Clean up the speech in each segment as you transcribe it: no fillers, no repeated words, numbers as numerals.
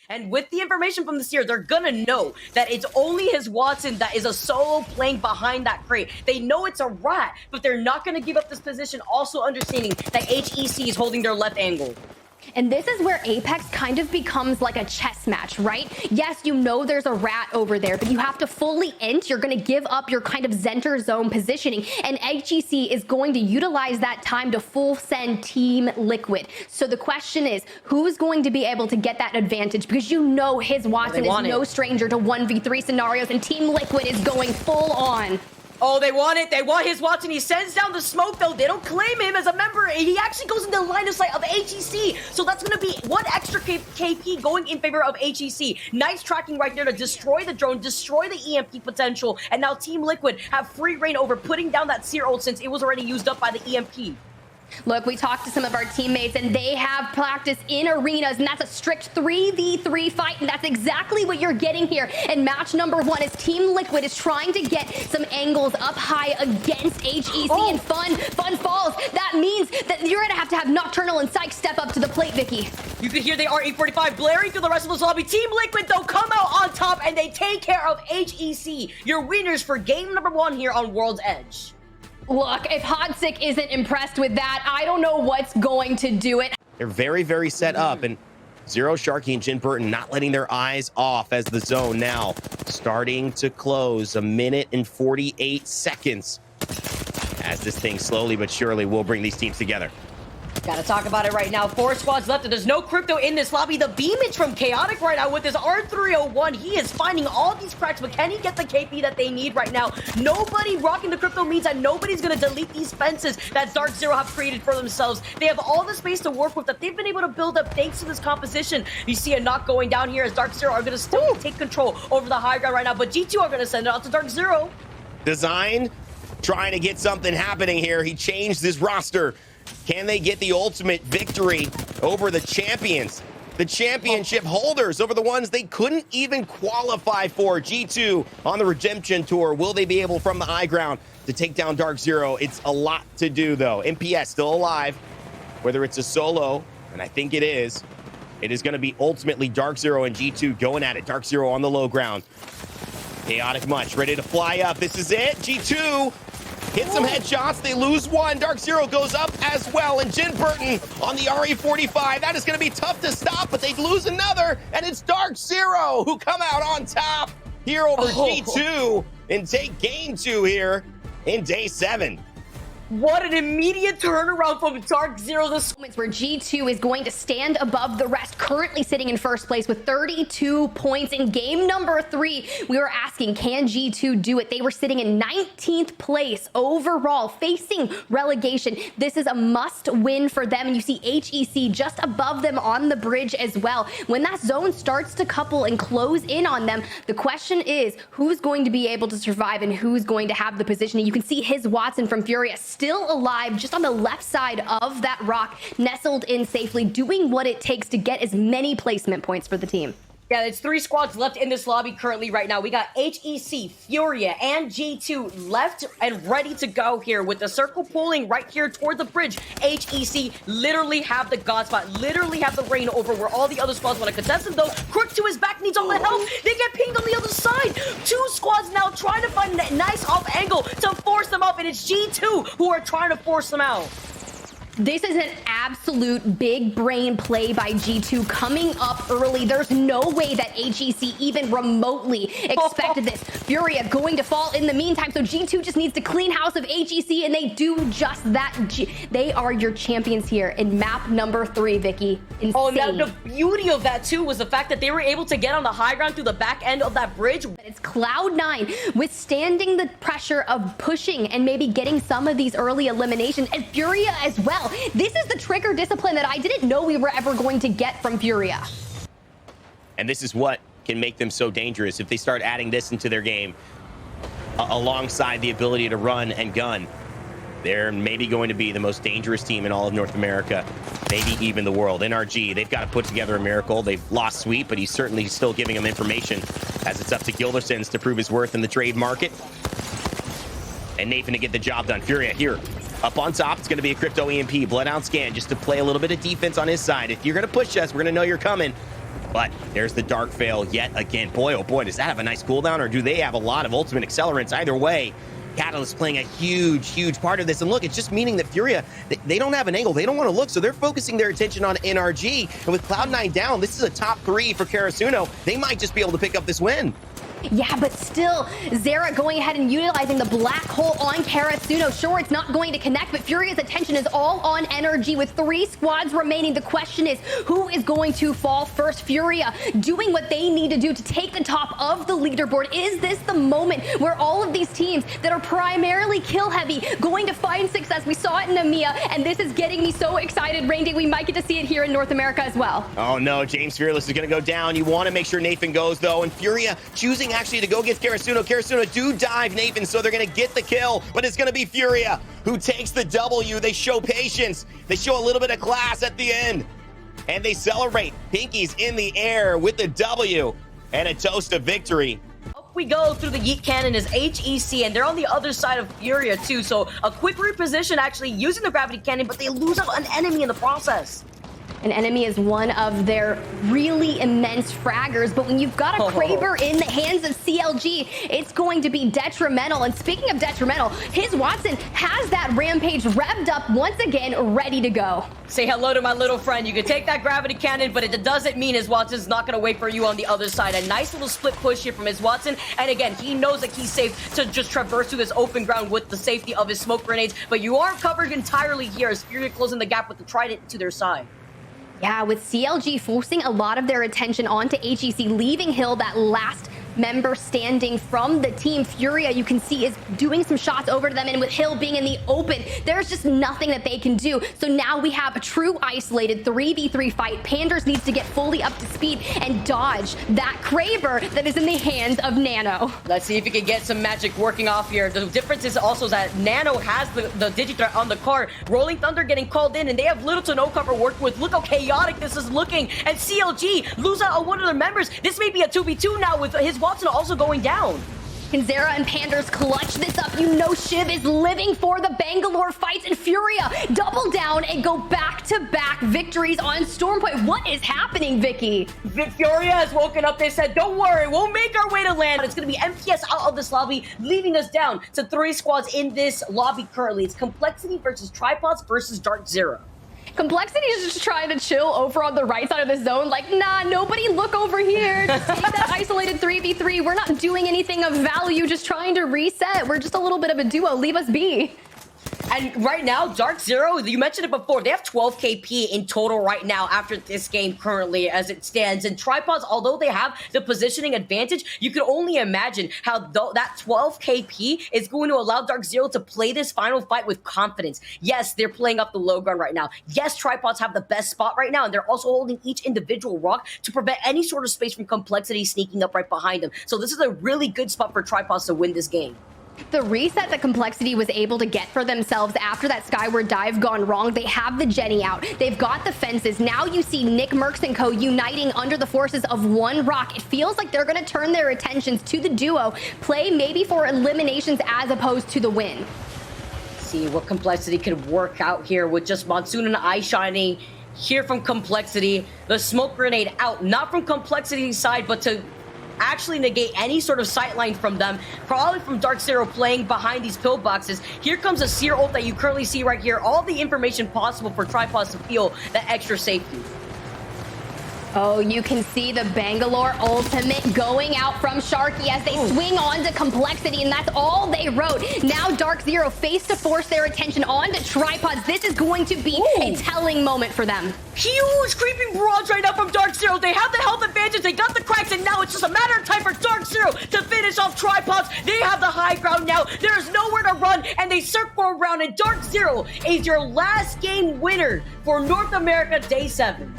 And with the information from the Seer, they're gonna know that it's only his Watson that is a solo playing behind that crate. They know it's a rat, but they're not gonna give up this position, also understanding that HEC is holding their left angle. And this is where Apex kind of becomes like a chess match, right? Yes, you know there's a rat over there, but you have to fully int. You're going to give up your kind of center zone positioning, and HEC is going to utilize that time to full send Team Liquid. So the question is, who's going to be able to get that advantage? Because you know his Watson is no stranger to 1v3 scenarios, and Team Liquid is going full on. Oh, they want it. They want his Watson. He sends down the smoke, though. They don't claim him as a member. He actually goes into the line of sight of HEC. So that's going to be one extra KP going in favor of HEC. Nice tracking right there to destroy the drone, destroy the EMP potential. And now Team Liquid have free reign over putting down that Seer ult since it was already used up by the EMP. Look, we talked to some of our teammates, and they have practice in arenas, and that's a strict 3v3 fight, and that's exactly what you're getting here in match number 1 as Team Liquid is trying to get some angles up high against HEC, and Fun falls. That means that you're going to have Nocturnal and Psych step up to the plate, Vicky. You can hear the R845 blaring through the rest of this lobby. Team Liquid, though, come out on top, and they take care of HEC. Your winners for game number 1 here on World's Edge. Look, if Hodsick isn't impressed with that, I don't know what's going to do it. They're very, very set up, and Zero, Sharky, and Jin Burton not letting their eyes off as the zone now starting to close. 1 minute and 48 seconds as this thing slowly but surely will bring these teams together. Gotta talk about it right now. 4 squads left, and there's no crypto in this lobby. The beamage from Chaotic right now with his R301. He is finding all these cracks, but can he get the KP that they need right now? Nobody rocking the crypto means that nobody's gonna delete these fences that DarkZero have created for themselves. They have all the space to work with that they've been able to build up thanks to this composition. You see a knock going down here as DarkZero are gonna still take control over the high ground right now, but G2 are gonna send it out to DarkZero. Design trying to get something happening here. He changed his roster. Can they get the ultimate victory over the champions? The championship holders over the ones they couldn't even qualify for. G2 on the Redemption Tour. Will they be able from the high ground to take down DarkZero? It's a lot to do, though. MPS still alive. Whether it's a solo, and I think it is going to be ultimately DarkZero and G2 going at it. DarkZero on the low ground. Chaotic Much ready to fly up. This is it. G2 hit some headshots. They lose one. DarkZero goes up as well. And Jin Burton on the RE45. That is going to be tough to stop, but they lose another. And it's DarkZero who come out on top here over G2 and take game 2 here in day 7. What an immediate turnaround from DarkZero. This moments where G2 is going to stand above the rest, currently sitting in first place with 32 points in game number 3. We were asking, can G2 do it? They were sitting in 19th place overall, facing relegation. This is a must win for them. And you see HEC just above them on the bridge as well. When that zone starts to couple and close in on them, the question is, who's going to be able to survive and who's going to have the positioning? You can see his Watson from Furia still alive just on the left side of that rock, nestled in safely, doing what it takes to get as many placement points for the team. Yeah, it's 3 squads left in this lobby currently right now. We got HEC, Furia, and G2 left and ready to go here with the circle pulling right here toward the bridge. HEC literally have the god spot, literally have the reign over where all the other squads want to contest him, though. Crook to his back needs all the help. They get pinged on the other side. 2 squads now trying to find a nice off angle to force them up, and it's G2 who are trying to force them out. This is an absolute big brain play by G2 coming up early. There's no way that HEC even remotely expected this. Furia going to fall in the meantime, so G2 just needs to clean house of HEC, and they do just that. They are your champions here in map number 3, Vicky. Insane. Oh, now the beauty of that too was the fact that they were able to get on the high ground through the back end of that bridge. But it's Cloud9 withstanding the pressure of pushing and maybe getting some of these early eliminations, and Furia as well. This is the trigger discipline that I didn't know we were ever going to get from Furia. And this is what can make them so dangerous if they start adding this into their game alongside the ability to run and gun. They're maybe going to be the most dangerous team in all of North America, maybe even the world. NRG, they've got to put together a miracle. They've lost Sweet, but he's certainly still giving them information as it's up to Gildersons to prove his worth in the trade market. And Nathan to get the job done. Furia here. Up on top, it's going to be a crypto EMP, Bloodhound scan, just to play a little bit of defense on his side. If you're going to push us, we're going to know you're coming. But there's the Dark Veil yet again. Boy, oh boy, does that have a nice cooldown, or do they have a lot of ultimate accelerants? Either way, Catalyst playing a huge part of this. And look, it's just meaning that Furia, they don't have an angle. They don't want to look, so they're focusing their attention on NRG. And with Cloud9 down, this is a top 3 for Karasuno. They might just be able to pick up this win. Yeah, but still, Zera going ahead and utilizing the black hole on Karasuno. Sure, it's not going to connect, but Furia's attention is all on NRG with 3 squads remaining. The question is, who is going to fall first? Furia doing what they need to do to take the top of the leaderboard. Is this the moment where all of these teams that are primarily kill heavy going to find success? We saw it in EMEA, and this is getting me so excited. Rainday, we might get to see it here in North America as well. Oh no, James Fearless is going to go down. You want to make sure Nathan goes though, and Furia choosing actually to go get Karasuno. Karasuno do dive Nathan, so they're going to get the kill, but it's going to be Furia who takes the W. They show patience. They show a little bit of class at the end, and they celebrate. Pinkies in the air with the W and a toast of victory. Up we go through the Yeet Cannon is HEC, and they're on the other side of Furia too, so a quick reposition actually using the Gravity Cannon, but they lose out an enemy in the process. An enemy is one of their really immense fraggers, but when you've got a Kraber in the hands of CLG, it's going to be detrimental. And speaking of detrimental, his Watson has that Rampage revved up once again, ready to go. Say hello to my little friend. You can take that Gravity Cannon, but it doesn't mean his Watson's not going to wait for you on the other side. A nice little split push here from his Watson, and again, he knows that he's safe to just traverse through this open ground with the safety of his smoke grenades, but you aren't covered entirely here as Furia closing the gap with the Trident to their side. Yeah, with CLG forcing a lot of their attention onto HEC, leaving Hill that last member standing from the team. Furia, you can see, is doing some shots over to them, and with Hill being in the open, there's just nothing that they can do. So now we have a true isolated 3v3 fight. Panders needs to get fully up to speed and dodge that Kraber that is in the hands of Nano. Let's see if he can get some magic working off here. The difference is also that Nano has the Digithreat on the car. Rolling Thunder getting called in, and they have little to no cover working with. Look how chaotic this is looking, and CLG lose out on one of their members. This may be a 2v2 now with his Watson also going down. Can Zera and Panders clutch this up? You know Shiv is living for the Bangalore fights, and Furia double down and go back-to-back victories on Stormpoint. What is happening, Vicky? Furia has woken up. They said, don't worry, we'll make our way to land. It's going to be MPS out of this lobby, leaving us down to 3 squads in this lobby currently. It's Complexity versus Tripods versus DarkZero. Complexity is just trying to chill over on the right side of the zone, like, nah, nobody look over here. Just take that isolated 3v3. We're not doing anything of value, just trying to reset. We're just a little bit of a duo. Leave us be. And right now, DarkZero, you mentioned it before, they have 12 KP in total right now after this game currently as it stands. And Tripods, although they have the positioning advantage, you can only imagine how that 12 KP is going to allow DarkZero to play this final fight with confidence. Yes, they're playing up the low ground right now. Yes, Tripods have the best spot right now, and they're also holding each individual rock to prevent any sort of space from Complexity sneaking up right behind them. So this is a really good spot for Tripods to win this game. The reset that Complexity was able to get for themselves after that Skyward dive gone wrong, they have the Jenny out. They've got the fences. Now you see Nick Mercs and co uniting under the forces of one rock. It feels like they're going to turn their attentions to the duo, play maybe for eliminations as opposed to the win. See what Complexity could work out here with just Monsoon and Eye Shining here from Complexity. The smoke grenade out, not from Complexity's side, but to actually negate any sort of sightline from them, probably from DarkZero playing behind these pillboxes. Here comes a Seer ult that you currently see right here. All the information possible for Tripods to feel that extra safety. Oh, you can see the Bangalore ultimate going out from Sharky as they swing on to Complexity, and that's all they wrote. Now DarkZero face to force their attention onto Tripods. This is going to be a telling moment for them. Huge creeping barrage right now from DarkZero. They have the health advantage, they got the cracks, and now it's just a matter of time for DarkZero to finish off Tripods. They have the high ground now. There's nowhere to run, and they circle around, and DarkZero is your last game winner for North America Day 7.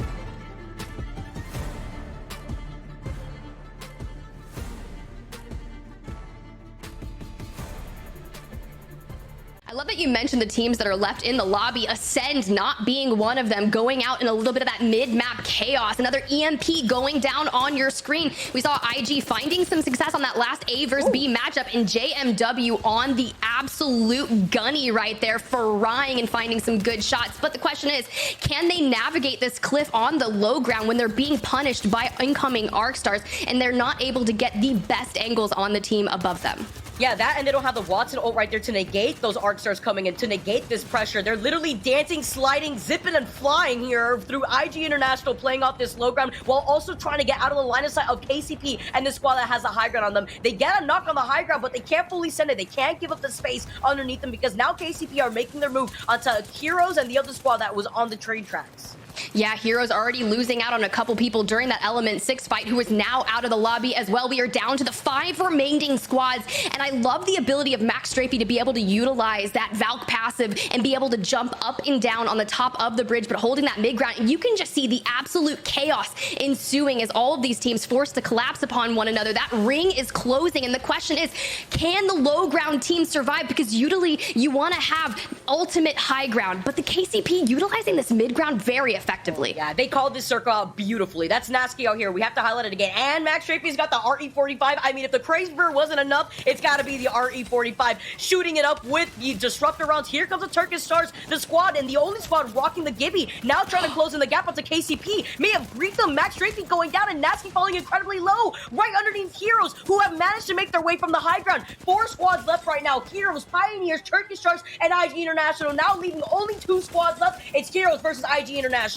I love that you you mentioned the teams that are left in the lobby, Acend not being one of them, going out in a little bit of that mid-map chaos. Another EMP going down on your screen. We saw IG finding some success on that last A versus B matchup, and JMW on the absolute gunny right there, frying and finding some good shots. But the question is, can they navigate this cliff on the low ground when they're being punished by incoming ARC stars and they're not able to get the best angles on the team above them? Yeah, that, and they don't have the Watson ult right there to negate those arc stars coming in, to negate this pressure. They're literally dancing, sliding, zipping, and flying here through IG International, playing off this low ground, while also trying to get out of the line of sight of KCP and the squad that has the high ground on them. They get a knock on the high ground, but they can't fully send it. They can't give up the space underneath them, because now KCP are making their move onto Heroes and the other squad that was on the train tracks. Yeah, Heroes already losing out on a couple people during that Element 6 fight, who is now out of the lobby as well. We are down to the 5 remaining squads, and I love the ability of Max Strafey to be able to utilize that Valk passive and be able to jump up and down on the top of the bridge, but holding that mid ground. And you can just see the absolute chaos ensuing as all of these teams forced to collapse upon one another. That ring is closing, and the question is, can the low ground team survive? Because usually you want to have ultimate high ground, but the KCP utilizing this mid ground very effectively. Yeah, they called this circle out beautifully. That's Nasky out here. We have to highlight it again. And Max Strafey's got the RE45. I mean, if the Kraber wasn't enough, it's got to be the RE45. Shooting it up with the disruptor rounds. Here comes the Turkish Stars, the squad, and the only squad rocking the Gibby. Now trying to close in the gap onto KCP. May have griefed them. Max Strafey going down, and Nasky falling incredibly low, right underneath Heroes, who have managed to make their way from the high ground. 4 squads left right now. Heroes, Pioneers, Turkish Stars, and IG International. Now leaving only 2 squads left. It's Heroes versus IG International.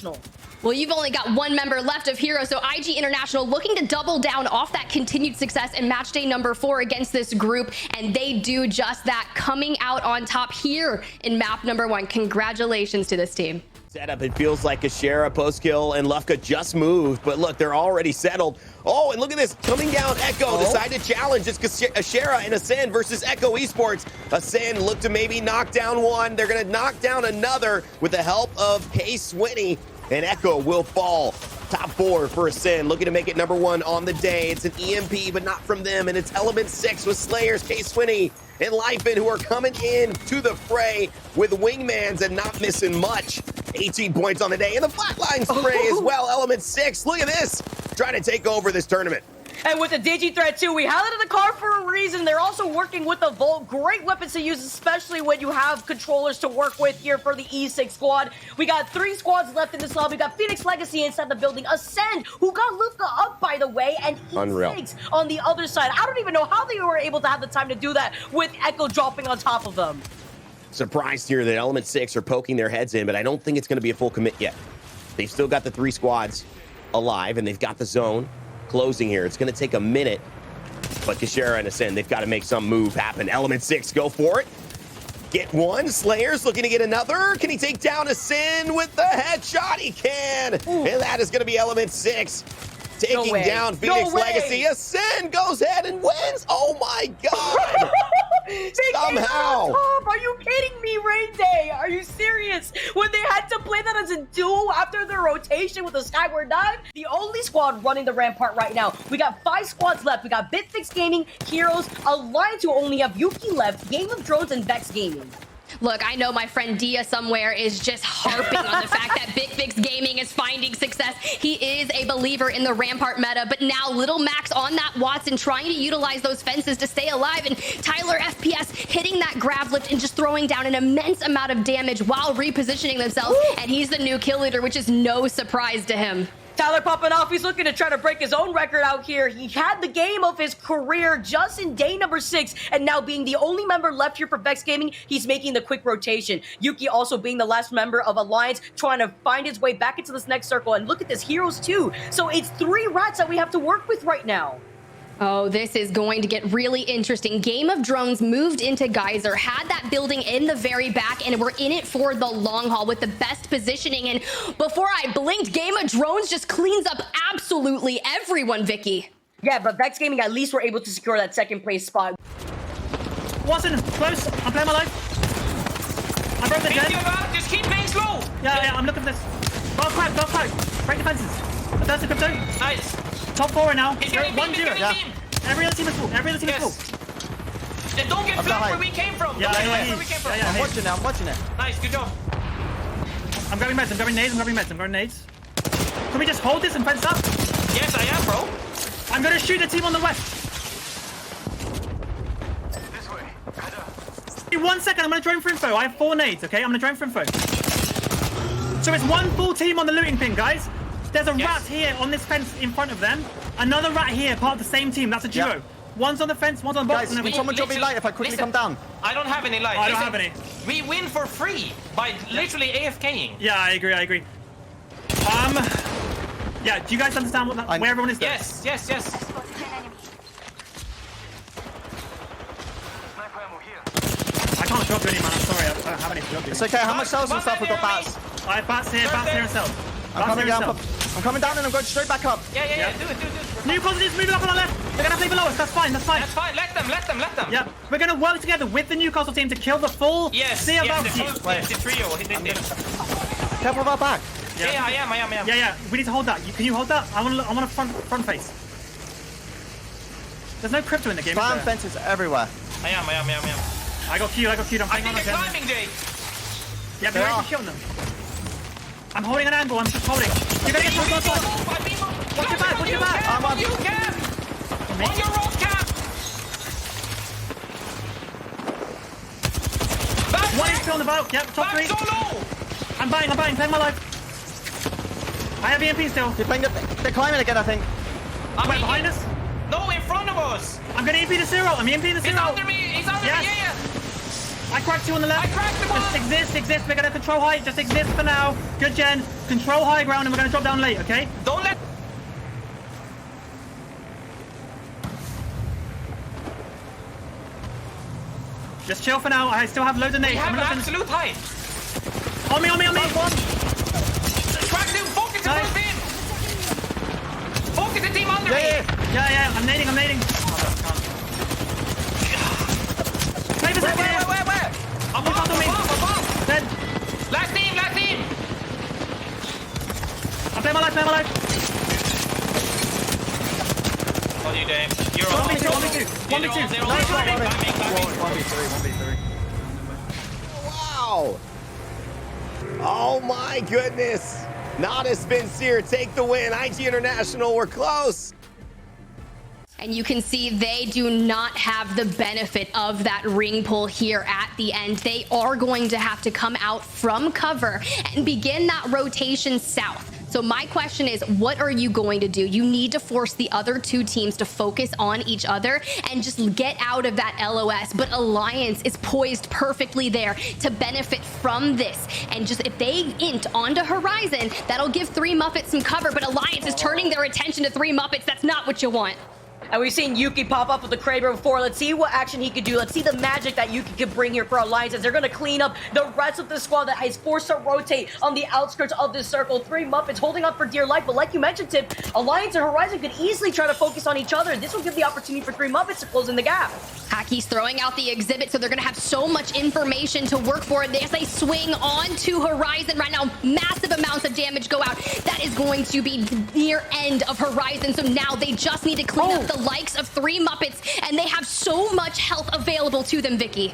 Well, you've only got 1 member left of Heroes, so IG International looking to double down off that continued success in match day number 4 against this group, and they do just that, coming out on top here in map number 1. Congratulations to this team. Setup, it feels like Ashera, Postkill, and Lufka just moved, but look, they're already settled. Oh, and look at this, coming down Echo, decide to challenge. It's Ashera and Acend versus Echo Esports. Acend look to maybe knock down one. They're gonna knock down another with the help of K-Swinny, and Echo will fall. Top 4 for Acend, looking to make it number 1 on the day. It's an EMP, but not from them, and it's Element 6 with Slayers, K-Swinny, and Leifin, who are coming in to the fray with wingmans and not missing much. 18 points on the day, and the flatline spray as well. Element 6, look at this, trying to take over this tournament. And with the Digi threat too, we highlighted the car for a reason. They're also working with the Volt. Great weapons to use, especially when you have controllers to work with here for the E6 squad. We got 3 squads left in this lobby. We got Phoenix Legacy inside the building. Acend, who got Lufka up, by the way, and E6 on the other side. I don't even know how they were able to have the time to do that with Echo dropping on top of them. Surprised here that Element 6 are poking their heads in, but I don't think it's going to be a full commit yet. They've still got the 3 squads alive, and they've got the zone closing here. It's going to take a minute, but Kashera and Acend, they've got to make some move happen. Element 6, go for it. Get one. Slayer's looking to get another. Can he take down Acend with the headshot? He can. Ooh. And that is going to be Element 6 taking down Phoenix Legacy. Acend goes ahead and wins. Oh my God. Somehow. Are you kidding me, Rain Day? Are you serious? When they had to play that as a duo after their rotation with the Skyward Dive, the only squad running the Rampart right now. We got 5 squads left. We got Bitfix Gaming, Heroes, Alliance, who only have Yuki left, Game of Drones, and Vexed Gaming. Look, I know my friend Dia somewhere is just harping on the fact that Bitfix Gaming is finding success. He is a believer in the Rampart meta, but now Little Max on that Watson trying to utilize those fences to stay alive, and Tyler FPS hitting that grab lift and just throwing down an immense amount of damage while repositioning themselves. Woo! And he's the new kill leader, which is no surprise to him. Tyler popping off. He's looking to try to break his own record out here. He had the game of his career just in day number 6, and now being the only member left here for Vexed Gaming, he's making the quick rotation. Yuki also being the last member of Alliance, trying to find his way back into this next circle. And look at this, Heroes too. So it's 3 rats that we have to work with right now. Oh, this is going to get really interesting. Game of Drones moved into Geyser, had that building in the very back, and we're in it for the long haul with the best positioning. And before I blinked, Game of Drones just cleans up absolutely everyone, Vicky. Yeah, but Vexed Gaming at least were able to secure that 2nd place spot. Watson, close. I'm playing my life. I broke the gen. Just keep being slow. Yeah, I'm looking for this. Go crack. Break the fences. That's the crypto. Nice. Top 4 now. 1-0. Yeah. Every other team is full. Then don't get I've flanked got where we came from. Yeah, Don't get yeah, flanked yeah. where we came from. Yeah, yeah. I'm watching it, I'm watching it. Nice, good job. I'm grabbing meds, I'm grabbing nades, I'm grabbing nades. Can we just hold this and fence up? Yes, I am, bro. I'm gonna shoot the team on the west. This way. Head up. Give me 1 second, I'm gonna drone for info. I have 4 nades, okay? I'm gonna drone for info. So it's one full team on the looting pin, guys. There's a rat here on this fence in front of them. Another rat here, part of the same team. That's a duo. Yep. One's on the fence, one's on the box. Guys, can someone drop me light if I quickly come down? I don't have any light. I don't have any. We win for free by literally AFKing. Yeah, I agree. Yeah, do you guys understand where everyone is though? Yes. Sniper ammo here. I can't drop you any, man. I'm sorry. I don't have any to drop you. It's okay, how much cells and stuff we got bats? I have bats here and cells. I'm coming down, I'm coming down and I'm going straight back up. Yeah. Do it. New positives moving up on our left. They're gonna play below us. That's fine. That's fine. Let them. Yeah, we're gonna work together with the Newcastle team to kill the full sea of the trio. Careful of our back. Yeah, I am. Yeah. We need to hold that. Can you hold that? I want a front face. There's no crypto in the game. Fan fences everywhere. I am. I got queued. I'm I playing think on they're the climbing, Jake. Yeah, be ready to kill them. I'm holding an angle. I'm just holding. You're gonna get some close. Watch your back. I'm on. You can. On your road cap. One is still on the boat. Yep, top 3. Back solo. I'm buying. Playing my life. I have EMP still. They're climbing again, I think. Wait, behind us? No, in front of us. I'm gonna EMP to 0. I'm EMP to 0. He's under me. He's under me. Yes. Yeah. I cracked 2 on the left. I cracked the one. Just exist. We're gonna control height. Just exist for now. Good, Jen. Control high ground, and we're gonna drop down late. Okay? Don't let. Just chill for now. I still have loads of nades. We have absolute height. On me. Crack him. Focus the Nice. first team. Focus the team under me. Yeah. I'm nading. Play the second. Where? Above. Dead. Last team. I play my life. Oh, you Dave. You're 1v2. 1v2. Nice climbing. 1v3. Wow. Oh my goodness. Not a Spencer. Take the win. IG International, we're close. And you can see they do not have the benefit of that ring pull here at the end. They are going to have to come out from cover and begin that rotation south. So my question is, what are you going to do? You need to force the other 2 teams to focus on each other and just get out of that LOS. But Alliance is poised perfectly there to benefit from this. And just if they int onto Horizon, that'll give 3 Muppets some cover. But Alliance is turning their attention to 3 Muppets. That's not what you want. And we've seen Yuki pop up with the Kraber before. Let's see what action he could do. Let's see the magic that Yuki could bring here for Alliance as they're going to clean up the rest of the squad that is forced to rotate on the outskirts of this circle. 3 Muppets holding on for dear life. But like you mentioned, Tim, Alliance and Horizon could easily try to focus on each other. This will give the opportunity for 3 Muppets to close in the gap. Haki's throwing out the exhibit, so they're going to have so much information to work for. As they swing onto Horizon right now, massive amounts of damage go out. That is going to be near end of Horizon. So now they just need to clean up the likes of 3 Muppets, and they have so much health available to them, Vicky.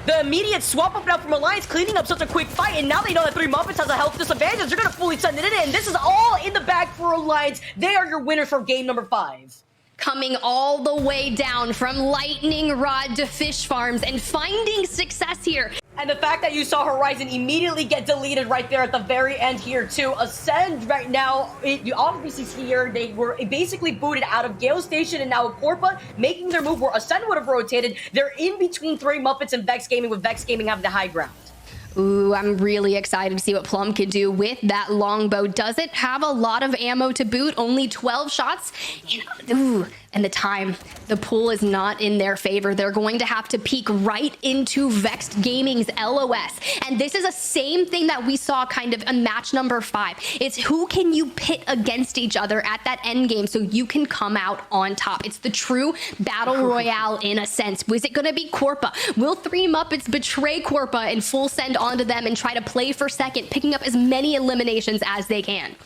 The immediate swap up now from Alliance, cleaning up such a quick fight, and now they know that 3 Muppets has a health disadvantage. They're going to fully send it in, and this is all in the bag for Alliance. They are your winners for game number 5. Coming all the way down from Lightning Rod to Fish Farms and finding success here. And the fact that you saw Horizon immediately get deleted right there at the very end here too. Ascend right now, you obviously see here, they were basically booted out of Gale Station and now Corpa making their move where Ascend would have rotated. They're in between 3 Muppets and Vexed Gaming, with Vexed Gaming having the high ground. Ooh, I'm really excited to see what Plum could do with that longbow. Does it have a lot of ammo to boot? Only 12 shots? And the time, the pool is not in their favor. They're going to have to peek right into Vexed Gaming's LOS. And this is the same thing that we saw kind of in match number 5. It's who can you pit against each other at that end game so you can come out on top. It's the true battle royale in a sense. Was it going to be Corpa? Will 3 Muppets betray Corpa and full send onto them and try to play for second, picking up as many eliminations as they can?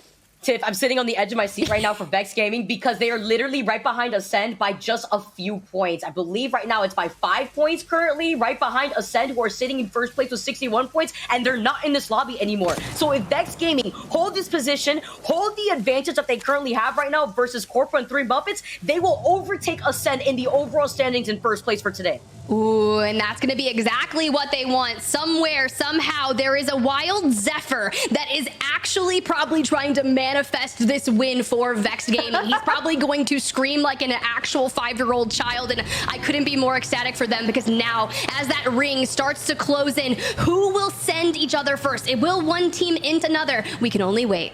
Tiff, I'm sitting on the edge of my seat right now for Vexed Gaming because they are literally right behind Acend by just a few points. I believe right now it's by 5 points currently, right behind Acend, who are sitting in first place with 61 points, and they're not in this lobby anymore. So if Vexed Gaming hold this position, hold the advantage that they currently have right now versus Corpora and 3 Muppets, they will overtake Acend in the overall standings in first place for today. Ooh, and that's going to be exactly what they want. Somewhere, somehow, there is a wild Zephyr that is actually probably trying to manifest this win for Vexed Gaming. He's probably going to scream like an actual 5-year-old child, and I couldn't be more ecstatic for them because now, as that ring starts to close in, who will send each other first? It will one team into another. We can only wait.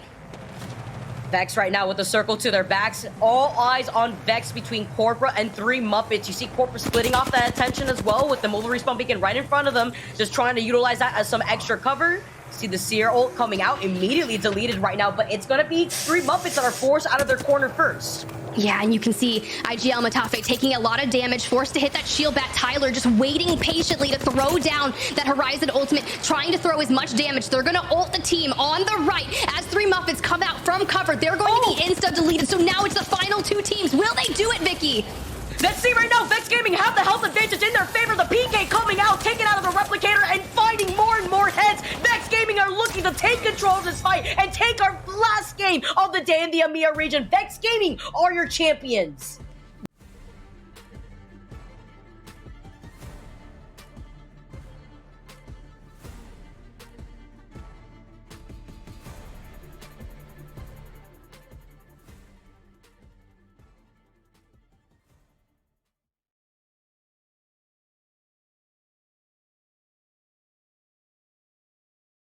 Vex right now with the circle to their backs. All eyes on Vex between Corpora and 3 Muppets. You see Corpora splitting off that attention as well with the mobile respawn beacon right in front of them, just trying to utilize that as some extra cover. See the Seer ult coming out, immediately deleted right now, but it's going to be 3 Muppets that are forced out of their corner first. Yeah, and you can see IGL Matafe taking a lot of damage, forced to hit that shield bat. Tyler just waiting patiently to throw down that Horizon ultimate, trying to throw as much damage. They're going to ult the team on the right. As 3 Muppets come out from cover, they're going to be insta-deleted. So now it's the final 2 teams. Will they do it, Vicky? Let's see right now, Vexed Gaming have the health advantage in their favor. The PK coming out, taken out of the replicator, and finding more and more heads. Vexed Gaming are looking to take control of this fight and take our last game of the day in the EMEA region. Vexed Gaming are your champions.